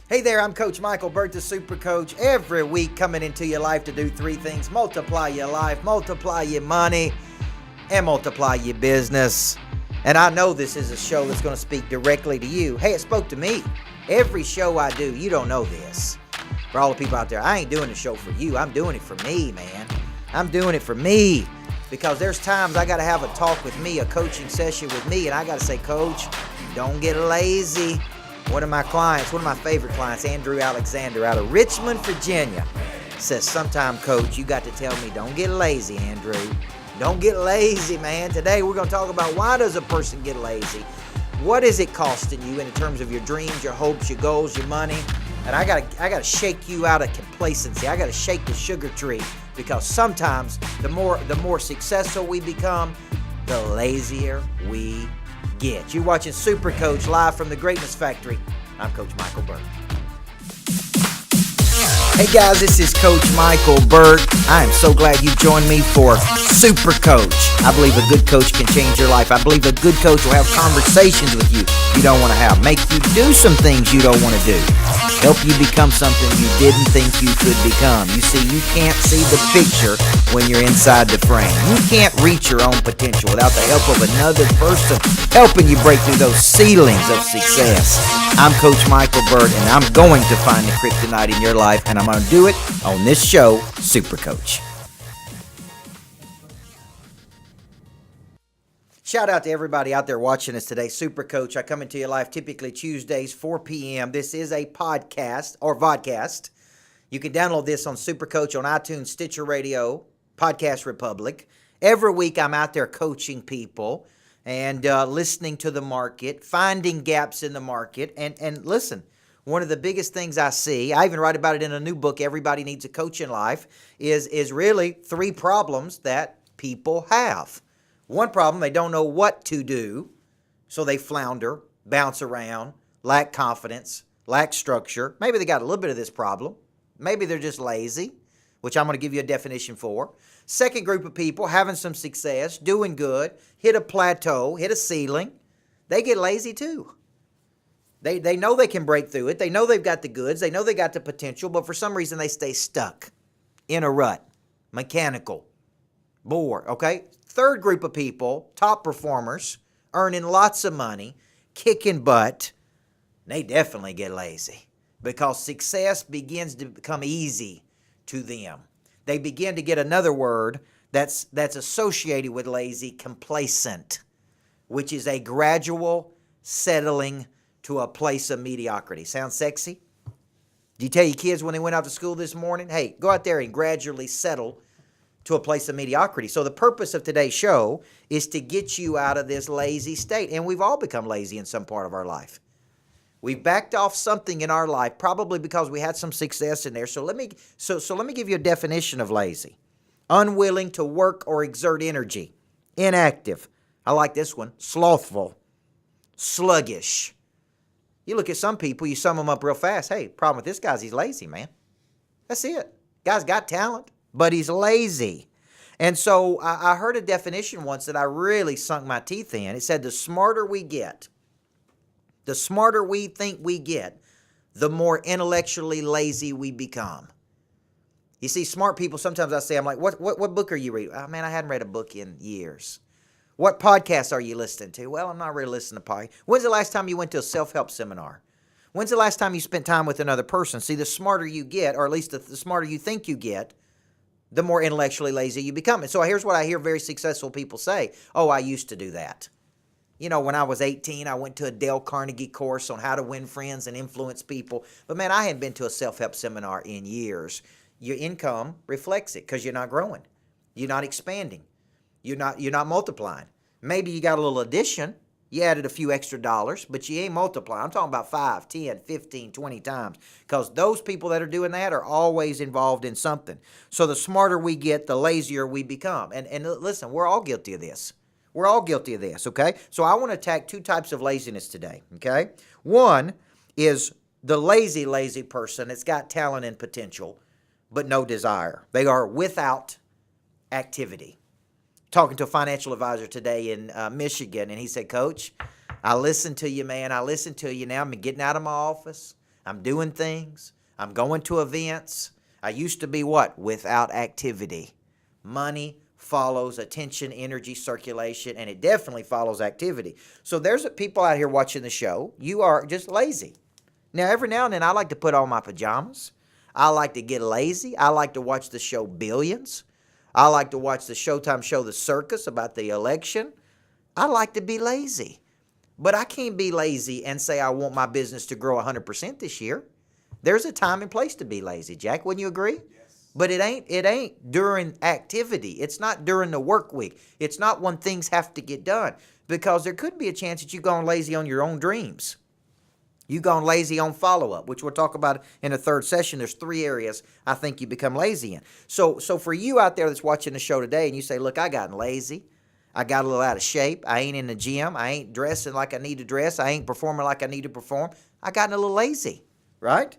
Hey there, I'm Coach Michael Burt, the Super Coach. Every week coming into your life to do three things: multiply your life, multiply your money, and multiply your business. And I know this is a show that's going to speak directly to you. Hey, it spoke to me. Every show I do, you don't know this. For all the people out there, I ain't doing the show for you. I'm doing it for me, man. I'm doing it for me. Because there's times I got to have a talk with me, a coaching session with me, and I got to say, Coach, don't get lazy. One of my favorite clients, Andrew Alexander out of Richmond, Virginia, says, sometime, Coach, you got to tell me, don't get lazy, Andrew. Don't get lazy, man. Today we're going to talk about why does a person get lazy? What is it costing you in terms of your dreams, your hopes, your goals, your money? And I gotta shake you out of complacency. I gotta shake the sugar tree, because sometimes the more successful we become, the lazier we get. You're watching Super Coach live from the Greatness Factory. I'm Coach Michael Burt. Hey guys, this is Coach Michael Burt. I am so glad you joined me for Super Coach. I believe a good coach can change your life. I believe a good coach will have conversations with you don't want to have, make you do some things you don't want to do, help you become something you didn't think you could become. You see, you can't see the picture when you're inside the frame. You can't reach your own potential without the help of another person helping you break through those ceilings of success. I'm Coach Michael Burt, and I'm going to find the kryptonite in your life, and I'm going to do it on this show, Super Coach. Shout out to everybody out there watching us today. Super Coach, I come into your life typically Tuesdays, 4 p.m. This is a podcast or vodcast. You can download this on Super Coach on iTunes, Stitcher Radio, Podcast Republic. Every week I'm out there coaching people and listening to the market, finding gaps in the market. And listen, one of the biggest things I see, I even write about it in a new book, Everybody Needs a Coach in Life, is really three problems that people have. One problem, they don't know what to do, so they flounder, bounce around, lack confidence, lack structure. Maybe they got a little bit of this problem. Maybe they're just lazy, which I'm going to give you a definition for. Second group of people having some success, doing good, hit a plateau, hit a ceiling. They get lazy too. They know they can break through it. They know they've got the goods. They know they got the potential, but for some reason they stay stuck in a rut, mechanical, bored, okay? Third group of people, top performers, earning lots of money, kicking butt, they definitely get lazy because success begins to become easy to them. They begin to get another word that's associated with lazy, complacent, which is a gradual settling to a place of mediocrity. Sound sexy? Do you tell your kids when they went out to school this morning, hey, go out there and gradually settle to a place of mediocrity? So the purpose of today's show is to get you out of this lazy state. And we've all become lazy in some part of our life. We've backed off something in our life, probably because we had some success in there. So let me give you a definition of lazy. Unwilling to work or exert energy. Inactive. I like this one. Slothful. Sluggish. You look at some people, you sum them up real fast. Hey, problem with this guy's he's lazy, man. That's it. Guy's got talent, but he's lazy. And so I heard a definition once that I really sunk my teeth in. It said the smarter we get, the smarter we think we get, the more intellectually lazy we become. You see, smart people, sometimes I say, I'm like, what book are you reading? Oh, man, I hadn't read a book in years. What podcasts are you listening to? Well, I'm not really listening to podcasts. When's the last time you went to a self-help seminar? When's the last time you spent time with another person? See, the smarter you get, or at least the smarter you think you get, the more intellectually lazy you become. And so here's what I hear very successful people say. Oh, I used to do that. You know, when I was 18, I went to a Dale Carnegie course on how to win friends and influence people. But man, I hadn't been to a self-help seminar in years. Your income reflects it because you're not growing. You're not expanding. You're not multiplying. Maybe you got a little addition. You added a few extra dollars, but you ain't multiplying. I'm talking about 5, 10, 15, 20 times, because those people that are doing that are always involved in something. So the smarter we get, the lazier we become. And listen, we're all guilty of this. We're all guilty of this, okay? So I want to attack two types of laziness today, okay? One is the lazy person that's got talent and potential, but no desire. They are without activity. Talking to a financial advisor today in Michigan, and he said, Coach, I listened to you, man. I listened to you. Now I'm getting out of my office. I'm doing things. I'm going to events. I used to be what? Without activity. Money follows attention, energy, circulation, and it definitely follows activity. So there's people out here watching the show. You are just lazy. Now, every now and then I like to put on my pajamas. I like to get lazy. I like to watch the show Billions. I like to watch the Showtime show The Circus about the election. I like to be lazy. But I can't be lazy and say I want my business to grow 100% this year. There's a time and place to be lazy, Jack. Wouldn't you agree? Yes. But it ain't during activity. It's not during the work week. It's not when things have to get done. Because there could be a chance that you've gone lazy on your own dreams. You've gone lazy on follow-up, which we'll talk about in the third session. There's 3 areas I think you become lazy in. So for you out there that's watching the show today and you say, look, I gotten lazy. I got a little out of shape. I ain't in the gym. I ain't dressing like I need to dress. I ain't performing like I need to perform. I gotten a little lazy, right?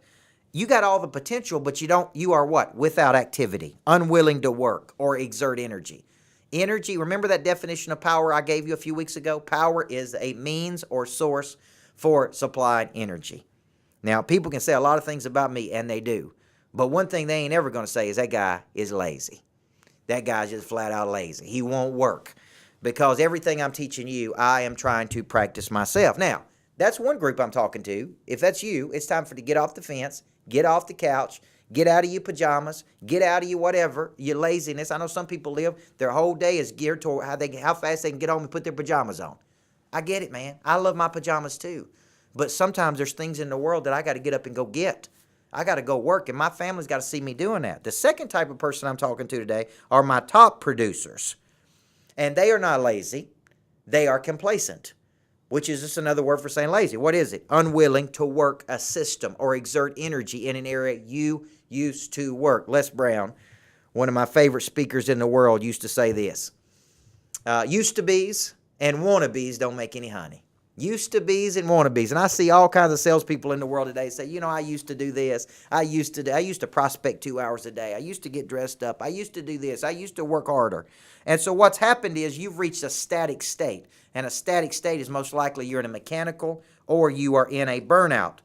You got all the potential, but you are what? Without activity, unwilling to work or exert energy. Energy, remember that definition of power I gave you a few weeks ago? Power is a means or source for supplying energy. Now, people can say a lot of things about me, and they do. But one thing they ain't ever going to say is that guy is lazy. That guy's just flat out lazy. He won't work. Because everything I'm teaching you, I am trying to practice myself. Now, that's one group I'm talking to. If that's you, it's time for you to get off the fence, get off the couch, get out of your pajamas, get out of your whatever, your laziness. I know some people live, their whole day is geared toward how fast they can get home and put their pajamas on. I get it, man. I love my pajamas too. But sometimes there's things in the world that I got to get up and go get. I got to go work, and my family's got to see me doing that. The second type of person I'm talking to today are my top producers. And they are not lazy. They are complacent, which is just another word for saying lazy. What is it? Unwilling to work a system or exert energy in an area you used to work. Les Brown, one of my favorite speakers in the world, used to say this. Used to be's and wannabes don't make any honey. Used to be's and wannabes. And I see all kinds of salespeople in the world today say, I used to do this. I used to prospect 2 hours a day. I used to get dressed up. I used to do this. I used to work harder. And so what's happened is you've reached a static state. And a static state is most likely you're in a mechanical or you are in a burnout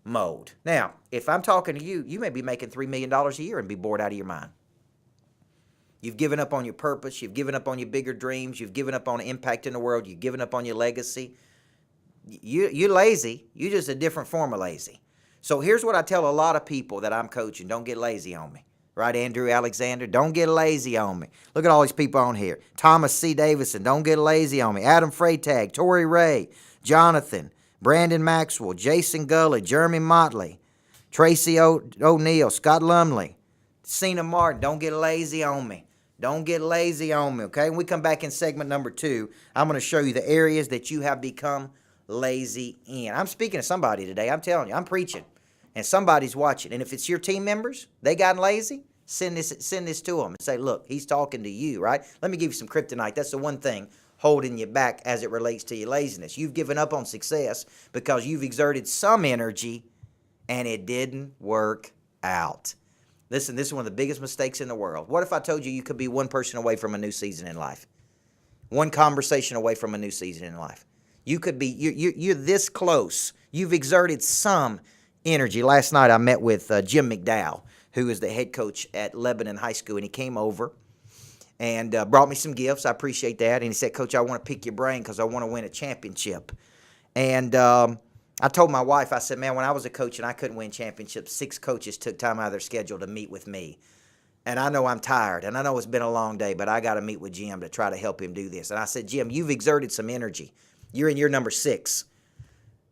mode. Now, if I'm talking to you, you may be making $3 million a year and be bored out of your mind. You've given up on your purpose. You've given up on your bigger dreams. You've given up on impact in the world. You've given up on your legacy. You're lazy. You're just a different form of lazy. So here's what I tell a lot of people that I'm coaching. Don't get lazy on me. Right, Andrew Alexander? Don't get lazy on me. Look at all these people on here. Thomas C. Davison, don't get lazy on me. Adam Freytag, Tori Ray, Jonathan, Brandon Maxwell, Jason Gully, Jeremy Motley, Tracy O'Neill, Scott Lumley, Cena Martin, don't get lazy on me. Don't get lazy on me, okay? When we come back in segment number 2, I'm going to show you the areas that you have become lazy in. I'm speaking to somebody today. I'm telling you, I'm preaching, and somebody's watching. And if it's your team members, they gotten lazy, send this to them and say, look, he's talking to you, right? Let me give you some kryptonite. That's the one thing holding you back as it relates to your laziness. You've given up on success because you've exerted some energy and it didn't work out. Listen, this is one of the biggest mistakes in the world. What if I told you you could be one person away from a new season in life? One conversation away from a new season in life. You could be, you're this close. You've exerted some energy. Last night I met with Jim McDowell, who is the head coach at Lebanon High School, and he came over and brought me some gifts. I appreciate that. And he said, Coach, I want to pick your brain because I want to win a championship. And I told my wife, I said, man, when I was a coach and I couldn't win championships, 6 coaches took time out of their schedule to meet with me. And I know I'm tired, and I know it's been a long day, but I got to meet with Jim to try to help him do this. And I said, Jim, you've exerted some energy. You're in year number 6,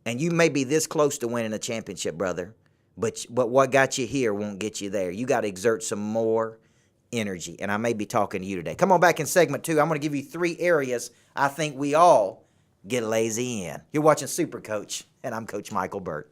and you may be this close to winning a championship, brother, but what got you here won't get you there. You got to exert some more energy, and I may be talking to you today. Come on back in segment 2. I'm going to give you 3 areas I think we all get lazy in. You're watching Super Coach, and I'm Coach Michael Burt.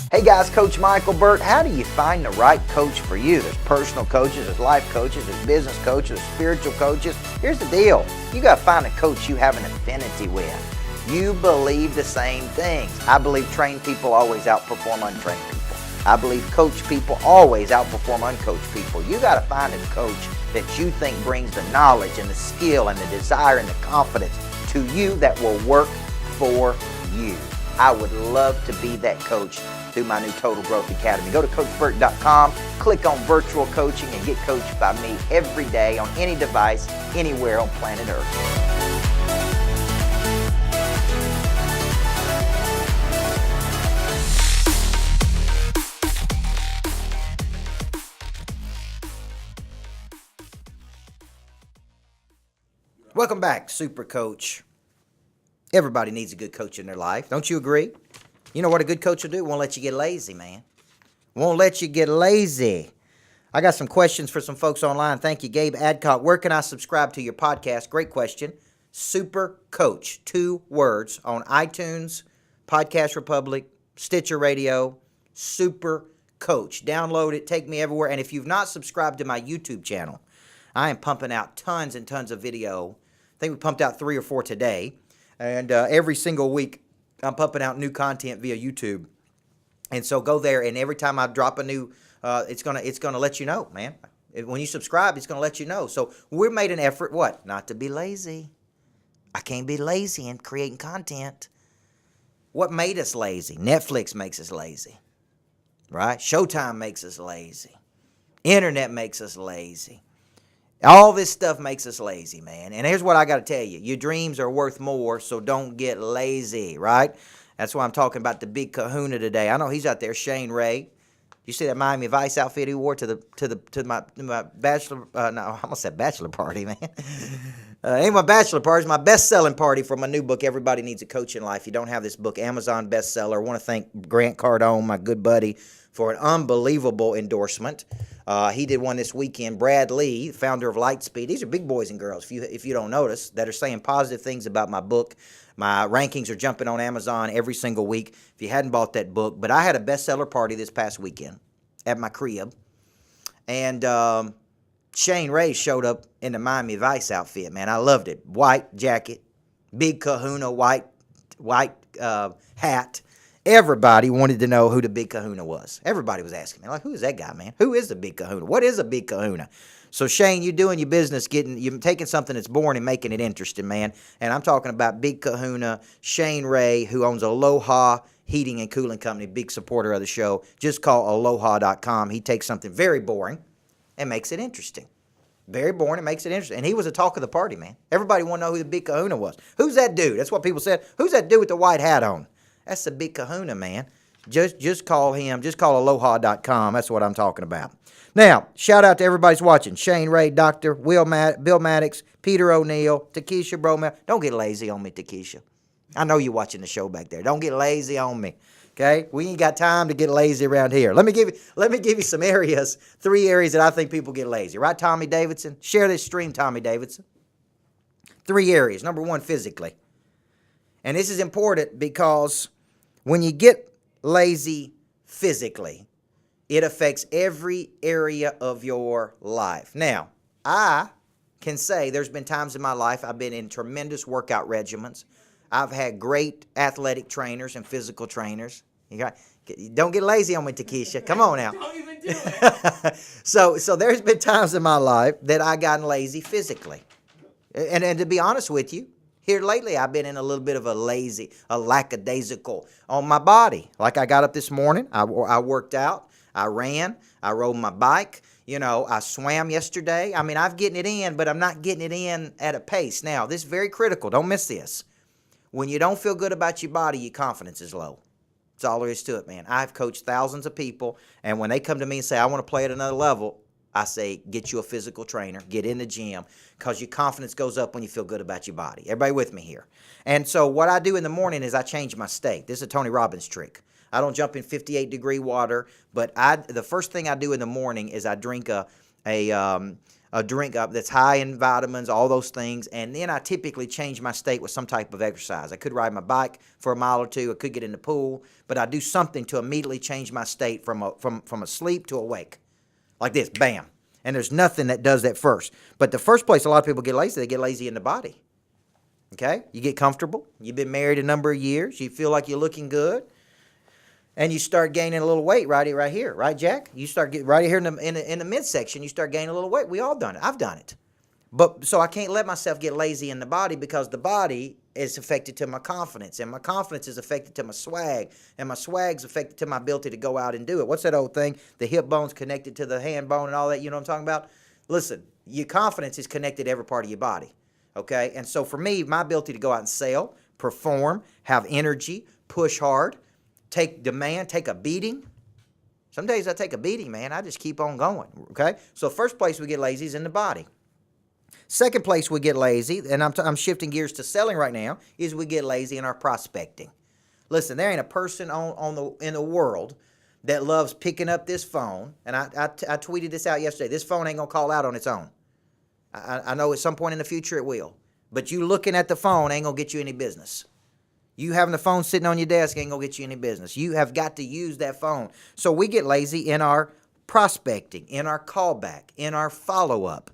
Hey guys, Coach Michael Burt. How do you find the right coach for you? There's personal coaches, there's life coaches, there's business coaches, there's spiritual coaches. Here's the deal. You got to find a coach you have an affinity with. You believe the same things. I believe trained people always outperform untrained people. I believe coach people always outperform uncoached people. You got to find a coach that you think brings the knowledge and the skill and the desire and the confidence to you that will work for you. I would love to be that coach through my new Total Growth Academy. Go to CoachBurt.com, click on virtual coaching, and get coached by me every day on any device, anywhere on planet Earth. Welcome back, Super Coach. Everybody needs a good coach in their life. Don't you agree? You know what a good coach will do? Won't let you get lazy, man. Won't let you get lazy. I got some questions for some folks online. Thank you, Gabe Adcock. Where can I subscribe to your podcast? Great question. Super Coach, 2 words, on iTunes, Podcast Republic, Stitcher Radio, Super Coach. Download it. Take me everywhere. And if you've not subscribed to my YouTube channel, I am pumping out tons and tons of video. I think we pumped out 3 or 4 today. And every single week, I'm pumping out new content via YouTube. And so go there, and every time I drop a new, it's gonna let you know, man. When you subscribe, it's gonna let you know. So we made an effort, what? Not to be lazy. I can't be lazy in creating content. What made us lazy? Netflix makes us lazy, right? Showtime makes us lazy. Internet makes us lazy. All this stuff makes us lazy, man. And here's what I got to tell you. Your dreams are worth more, so don't get lazy, right? That's why I'm talking about the big kahuna today. I know he's out there, Shane Ray. You see that Miami Vice outfit he wore to my bachelor, no, I almost said bachelor party, man. Ain't my bachelor party, it's my best-selling party for my new book, Everybody Needs a Coach in Life. If you don't have this book, Amazon bestseller. I want to thank Grant Cardone, my good buddy, for an unbelievable endorsement. He did one this weekend. Brad Lee, founder of Lightspeed. These are big boys and girls, if you don't notice, that are saying positive things about my book. My rankings are jumping on Amazon every single week if you hadn't bought that book. But I had a bestseller party this past weekend at my crib. And Shane Ray showed up in the Miami Vice outfit, man. I loved it. White jacket, big kahuna, white hat. Everybody wanted to know who the Big Kahuna was. Everybody was asking me, like, who is that guy, man? Who is the Big Kahuna? What is a Big Kahuna? So, Shane, you're doing your business, you're taking something that's boring and making it interesting, man. And I'm talking about Big Kahuna, Shane Ray, who owns Aloha Heating and Cooling Company, big supporter of the show. Just call aloha.com. He takes something very boring and makes it interesting. Very boring and makes it interesting. And he was a talk of the party, man. Everybody wanted to know who the Big Kahuna was. Who's that dude? That's what people said. Who's that dude with the white hat on? That's the Big Kahuna, man. Just call him. Just call aloha.com. That's what I'm talking about. Now, shout out to everybody's watching. Shane Ray, Dr. Bill Maddox, Peter O'Neill, Takesha Bromel. Don't get lazy on me, Takesha. I know you're watching the show back there. Don't get lazy on me. Okay? We ain't got time to get lazy around here. Let me give you some areas, 3 areas that I think people get lazy. Right, Tommy Davidson? Share this stream, Tommy Davidson. 3 areas. Number 1, physically. And this is important because when you get lazy physically, it affects every area of your life. Now, I can say there's been times in my life I've been in tremendous workout regimens. I've had great athletic trainers and physical trainers. Don't get lazy on me, Takesha. Come on now. Don't even do it. So there's been times in my life that I gotten lazy physically. And to be honest with you, here lately, I've been in a little bit of a lackadaisical on my body. Like I got up this morning, I worked out, I ran, I rode my bike, I swam yesterday. I mean, I'm getting it in, but I'm not getting it in at a pace. Now, this is very critical. Don't miss this. When you don't feel good about your body, your confidence is low. That's all there is to it, man. I've coached thousands of people, and when they come to me and say, I want to play at another level, I say, get you a physical trainer, get in the gym, because your confidence goes up when you feel good about your body. Everybody with me here? And so what I do in the morning is I change my state. This is a Tony Robbins trick. I don't jump in 58-degree water, but the first thing I do in the morning is I drink a drink that's high in vitamins, all those things, and then I typically change my state with some type of exercise. I could ride my bike for a mile or 2. I could get in the pool, but I do something to immediately change my state from asleep to awake. Like this, bam. And there's nothing that does that first. But the first place a lot of people get lazy, they get lazy in the body. Okay? You get comfortable. You've been married a number of years. You feel like you're looking good. and you start gaining a little weight right here, right, Jack? You start getting right here in the midsection. You start gaining a little weight. We all done it. I've done it. But so I can't let myself get lazy in the body, because the body is affected to my confidence, and my confidence is affected to my swag, and my swag's affected to my ability to go out and do it. What's that old thing? The hip bone's connected to the hand bone and all that. You know what I'm talking about? Listen, your confidence is connected to every part of your body, okay? And so for me, my ability to go out and sell, perform, have energy, push hard, take demand, take a beating. Some days I take a beating, man. I just keep on going, okay? So first place we get lazy is in the body. Second place we get lazy, and I'm shifting gears to selling right now, is we get lazy in our prospecting. Listen, there ain't a person in the world that loves picking up this phone, and I tweeted this out yesterday. This phone ain't going to call out on its own. I know at some point in the future it will. But you looking at the phone ain't going to get you any business. You having the phone sitting on your desk ain't going to get you any business. You have got to use that phone. So we get lazy in our prospecting, in our callback, in our follow-up.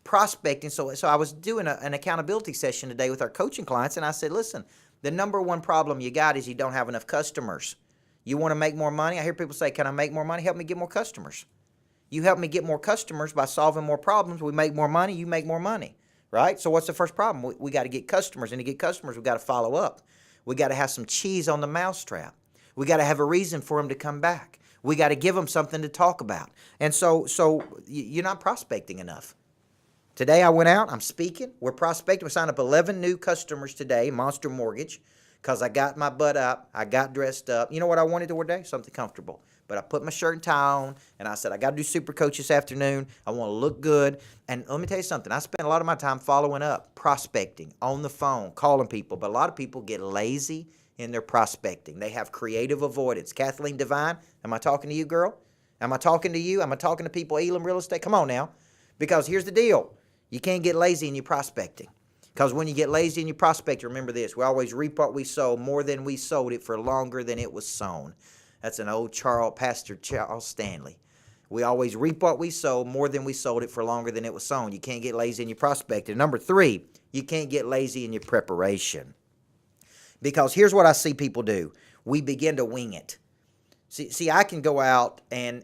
Prospecting. So I was doing an accountability session today with our coaching clients, and I said, listen, the number one problem you got is you don't have enough customers. You want to make more money? I hear people say, can I make more money? Help me get more customers. You help me get more customers by solving more problems. We make more money. You make more money, right? So what's the first problem? We got to get customers, and to get customers, we got to follow up. We got to have some cheese on the mousetrap. We got to have a reason for them to come back. We got to give them something to talk about. And so you're not prospecting enough. Today I went out, I'm speaking, we're prospecting. We signed up 11 new customers today, Monster Mortgage, because I got my butt up, I got dressed up. You know what I wanted to wear today? Something comfortable. But I put my shirt and tie on, and I said, I got to do Super Coach this afternoon. I want to look good. And let me tell you something. I spend a lot of my time following up, prospecting, on the phone, calling people. But a lot of people get lazy in their prospecting. They have creative avoidance. Kathleen Devine, am I talking to you, girl? Am I talking to you? Am I talking to people, Elam Real Estate? Come on now. Because here's the deal. You can't get lazy in your prospecting. Because when you get lazy in your prospecting, remember this, we always reap what we sow more than we sowed it for longer than it was sown. That's an old Pastor Charles Stanley. We always reap what we sow more than we sold it for longer than it was sown. You can't get lazy in your prospecting. Number 3, you can't get lazy in your preparation. Because here's what I see people do. We begin to wing it. See, I can go out and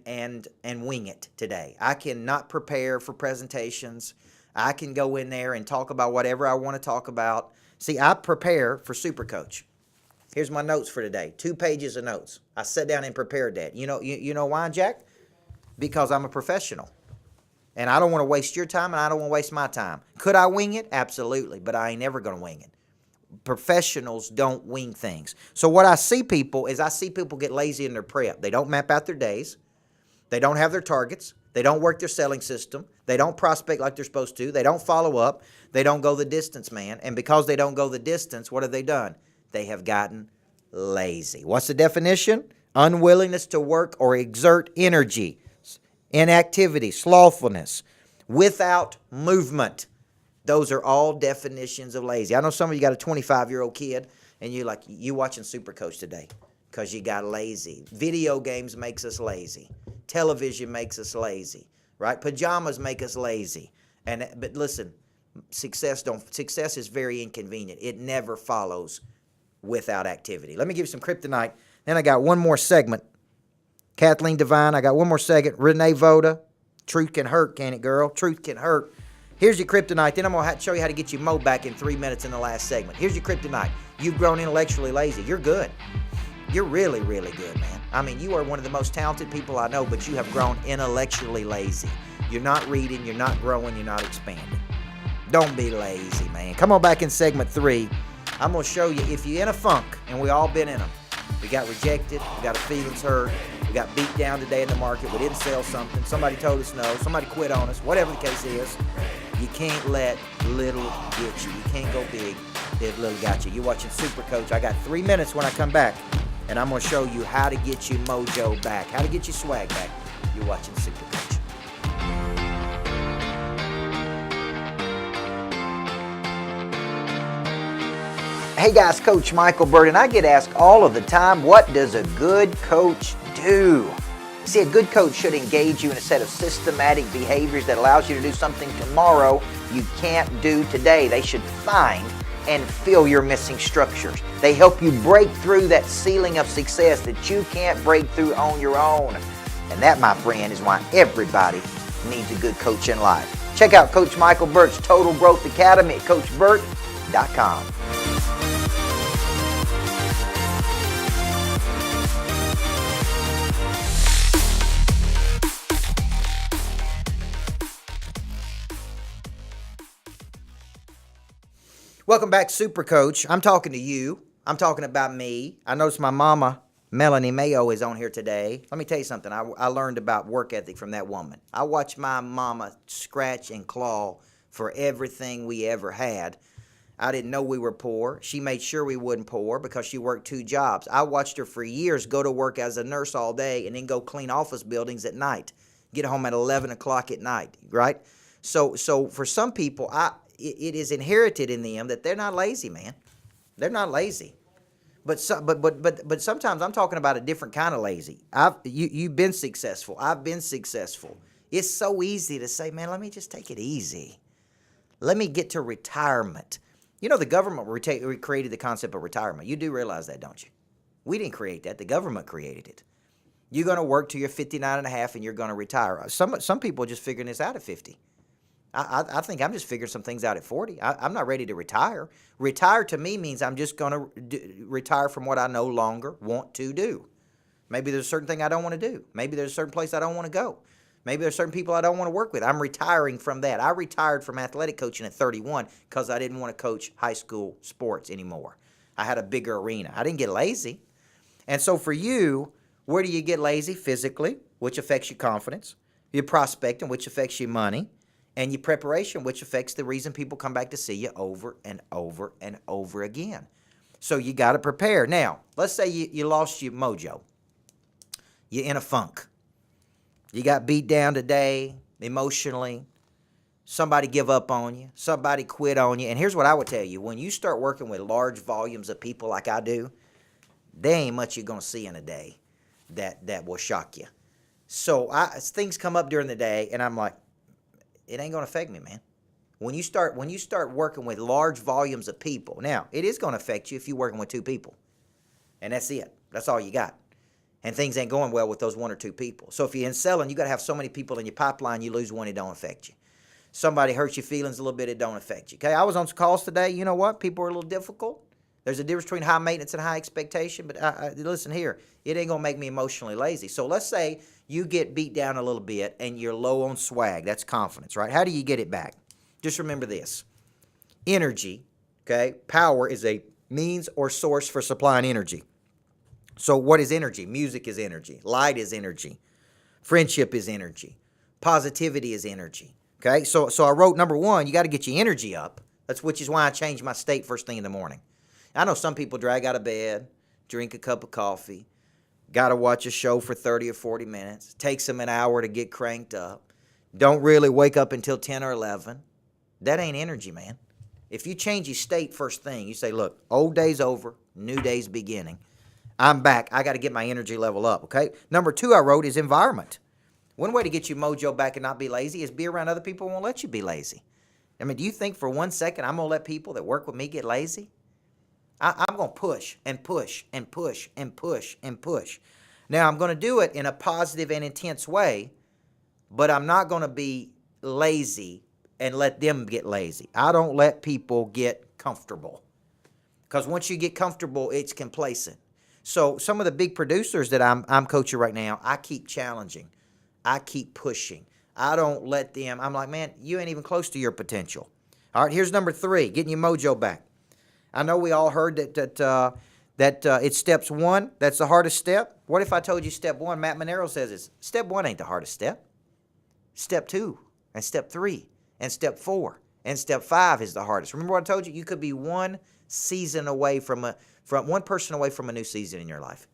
wing it today. I can not prepare for presentations. I can go in there and talk about whatever I want to talk about. See, I prepare for Super Coach. Here's my notes for today. 2 pages of notes. I sat down and prepared that. You know why, Jack? Because I'm a professional. And I don't want to waste your time, and I don't want to waste my time. Could I wing it? Absolutely. But I ain't never going to wing it. Professionals don't wing things. So what I see people get lazy in their prep. They don't map out their days. They don't have their targets. They don't work their selling system. They don't prospect like they're supposed to. They don't follow up. They don't go the distance, man. And because they don't go the distance, what have they done? They have gotten lazy. What's the definition? Unwillingness to work or exert energy, inactivity, slothfulness, without movement. Those are all definitions of lazy. I know some of you got a 25-year-old kid, and you're like, you watching Super Coach today because you got lazy. Video games makes us lazy. Television makes us lazy, right? Pajamas make us lazy. But listen, success is very inconvenient. It never follows without activity. Let me give you some kryptonite. Then I got one more segment. Kathleen Devine, I got one more segment. Renee Voda, truth can hurt, can it, girl? Truth can hurt. Here's your kryptonite. Then I'm going to show you how to get your mo back in 3 minutes in the last segment. Here's your kryptonite. You've grown intellectually lazy. You're good. You're really, really good, man. I mean, you are one of the most talented people I know, but you have grown intellectually lazy. You're not reading, you're not growing, you're not expanding. Don't be lazy, man. Come on back in segment 3. I'm going to show you if you're in a funk, and we all been in them. We got rejected, we got our feelings hurt, we got beat down today in the market, we didn't sell something, somebody told us no, somebody quit on us, whatever the case is. You can't let little get you. You can't go big if little got you. You're watching Super Coach. I got 3 minutes when I come back, and I'm going to show you how to get your mojo back, how to get your swag back. You're watching Super Coach. Hey guys, Coach Michael Bird, and I get asked all of the time, what does a good coach do? See, a good coach should engage you in a set of systematic behaviors that allows you to do something tomorrow you can't do today. They should find and fill your missing structures. They help you break through that ceiling of success that you can't break through on your own. And that, my friend, is why everybody needs a good coach in life. Check out Coach Michael Burt's Total Growth Academy at CoachBurt.com. Welcome back, Super Coach. I'm talking to you. I'm talking about me. I noticed my mama, Melanie Mayo, is on here today. Let me tell you something. I learned about work ethic from that woman. I watched my mama scratch and claw for everything we ever had. I didn't know we were poor. She made sure we wasn't poor because she worked 2 jobs. I watched her for years go to work as a nurse all day and then go clean office buildings at night. Get home at 11 o'clock at night, right? So for some people, it is inherited in them that they're not lazy, man. They're not lazy. But sometimes I'm talking about a different kind of lazy. You've been successful. I've been successful. It's so easy to say, man, let me just take it easy. Let me get to retirement. You know, the government created the concept of retirement. You do realize that, don't you? We didn't create that. The government created it. You're going to work till you're 59 and a half and you're going to retire. Some people are just figuring this out at 50. I think I'm just figuring some things out at 40. I'm not ready to retire. Retire to me means I'm just going to retire from what I no longer want to do. Maybe there's a certain thing I don't want to do. Maybe there's a certain place I don't want to go. Maybe there's certain people I don't want to work with. I'm retiring from that. I retired from athletic coaching at 31 because I didn't want to coach high school sports anymore. I had a bigger arena. I didn't get lazy. And so for you, where do you get lazy? Physically, which affects your confidence. Your prospecting, which affects your money. And your preparation, which affects the reason people come back to see you over and over and over again. So you got to prepare. Now, let's say you lost your mojo. You're in a funk. You got beat down today emotionally. Somebody give up on you. Somebody quit on you. And here's what I would tell you. When you start working with large volumes of people like I do, there ain't much you're going to see in a day that will shock you. So things come up during the day, and I'm like, it ain't going to affect me, man. When you start working with large volumes of people, now, it is going to affect you if you're working with 2 people. And that's it. That's all you got. And things ain't going well with those 1 or 2 people. So if you're in selling, you got to have so many people in your pipeline, you lose one, it don't affect you. Somebody hurts your feelings a little bit, it don't affect you. Okay, I was on some calls today. You know what? People are a little difficult. There's a difference between high maintenance and high expectation. But listen here, it ain't going to make me emotionally lazy. So let's say you get beat down a little bit and you're low on swag. That's confidence, right? How do you get it back? Just remember this. Energy, okay? Power is a means or source for supplying energy. So what is energy? Music is energy. Light is energy. Friendship is energy. Positivity is energy, okay? So I wrote, number 1, you got to get your energy up. Which is why I changed my state first thing in the morning. I know some people drag out of bed, drink a cup of coffee, got to watch a show for 30 or 40 minutes. Takes them an hour to get cranked up. Don't really wake up until 10 or 11. That ain't energy, man. If you change your state first thing, you say, look, old day's over, new day's beginning. I'm back. I got to get my energy level up, okay? Number 2 I wrote is environment. One way to get your mojo back and not be lazy is be around other people who won't let you be lazy. I mean, do you think for 1 second I'm going to let people that work with me get lazy? I'm going to push and push and push and push and push. Now, I'm going to do it in a positive and intense way, but I'm not going to be lazy and let them get lazy. I don't let people get comfortable because once you get comfortable, it's complacent. So some of the big producers that I'm coaching right now, I keep challenging. I keep pushing. I don't let them. I'm like, man, you ain't even close to your potential. All right, here's number 3, getting your mojo back. I know we all heard that it's steps 1. That's the hardest step. What if I told you step 1? Matt Monero says it's step 1 ain't the hardest step. Step 2 and step 3 and step 4 and step 5 is the hardest. Remember what I told you? You could be one season away from one person away from a new season in your life.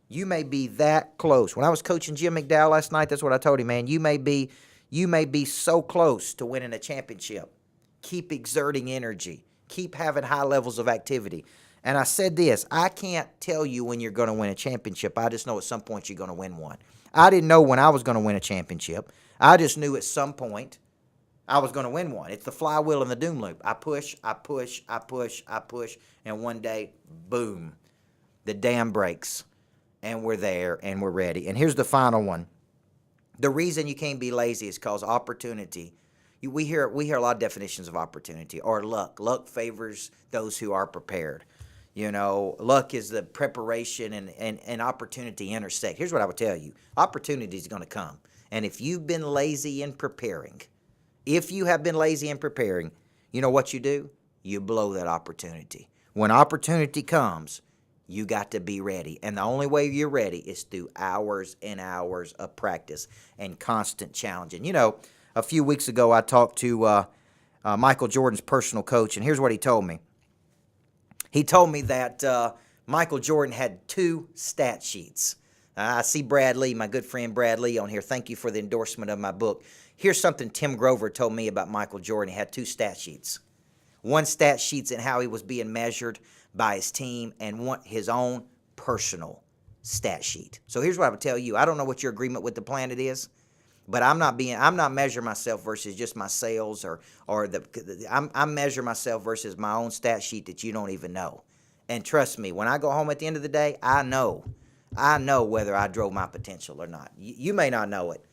You may be that close. When I was coaching Jim McDowell last night, that's what I told him, man. You may be so close to winning a championship. Keep exerting energy. Keep having high levels of activity. And I said this, I can't tell you when you're going to win a championship. I just know at some point you're going to win one. I didn't know when I was going to win a championship. I just knew at some point I was going to win one. It's the flywheel and the doom loop. I push, and one day, boom, the dam breaks, and we're there, and we're ready. And here's the final one. The reason you can't be lazy is because opportunity. We hear a lot of definitions of opportunity, or luck. Luck favors those who are prepared. You know, luck is the preparation and opportunity intersect. Here's what I would tell you. Opportunity is going to come. And if you've been lazy in preparing, you know what you do? You blow that opportunity. When opportunity comes, you got to be ready. And the only way you're ready is through hours and hours of practice and constant challenging. You know, a few weeks ago, I talked to Michael Jordan's personal coach, and here's what he told me. He told me that Michael Jordan had 2 stat sheets. I see Brad Lee, my good friend Brad Lee, on here. Thank you for the endorsement of my book. Here's something Tim Grover told me about Michael Jordan. He had 2 stat sheets. One stat sheet's in how he was being measured by his team, and his own personal stat sheet. So here's what I would tell you. I don't know what your agreement with the planet is, but I'm not measuring myself versus just my sales I'm measuring myself versus my own stat sheet that you don't even know. And trust me, when I go home at the end of the day, I know whether I drove my potential or not. You may not know it,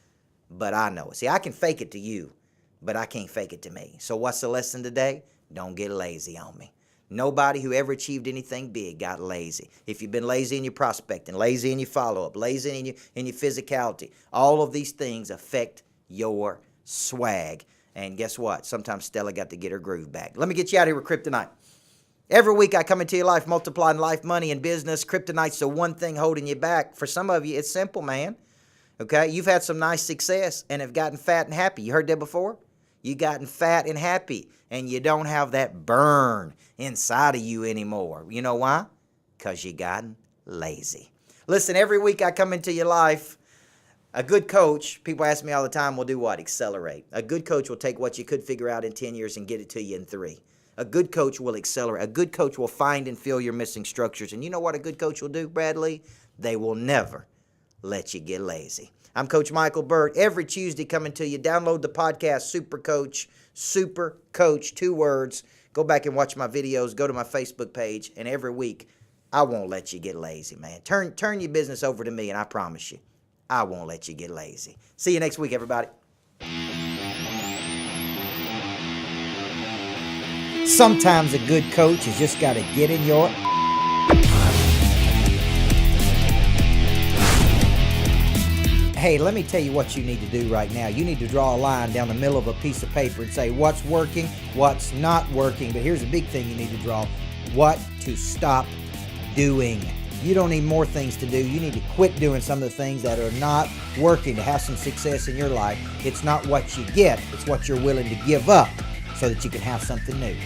but I know it. See, I can fake it to you, but I can't fake it to me. So what's the lesson today? Don't get lazy on me. Nobody who ever achieved anything big got lazy. If you've been lazy in your prospecting, lazy in your follow-up, lazy in your physicality, all of these things affect your swag. And guess what? Sometimes Stella got to get her groove back. Let me get you out of here with Kryptonite. Every week I come into your life multiplying life, money, and business. Kryptonite's the one thing holding you back. For some of you, it's simple, man. Okay? You've had some nice success and have gotten fat and happy. You heard that before? You gotten fat and happy, and you don't have that burn inside of you anymore. You know why? Because you gotten lazy. Listen, every week I come into your life, a good coach, people ask me all the time, will do what? Accelerate. A good coach will take what you could figure out in 10 years and get it to you in 3. A good coach will accelerate. A good coach will find and fill your missing structures. And you know what a good coach will do, Bradley? They will never let you get lazy. I'm Coach Michael Burt. Every Tuesday coming to you. Download the podcast, Super Coach, 2 words. Go back and watch my videos. Go to my Facebook page. And every week, I won't let you get lazy, man. Turn your business over to me, and I promise you, I won't let you get lazy. See you next week, everybody. Sometimes a good coach has just got to get in your... Hey, let me tell you what you need to do right now. You need to draw a line down the middle of a piece of paper and say what's working, what's not working. But here's a big thing you need to draw: what to stop doing. You don't need more things to do. You need to quit doing some of the things that are not working to have some success in your life. It's not what you get, it's what you're willing to give up so that you can have something new.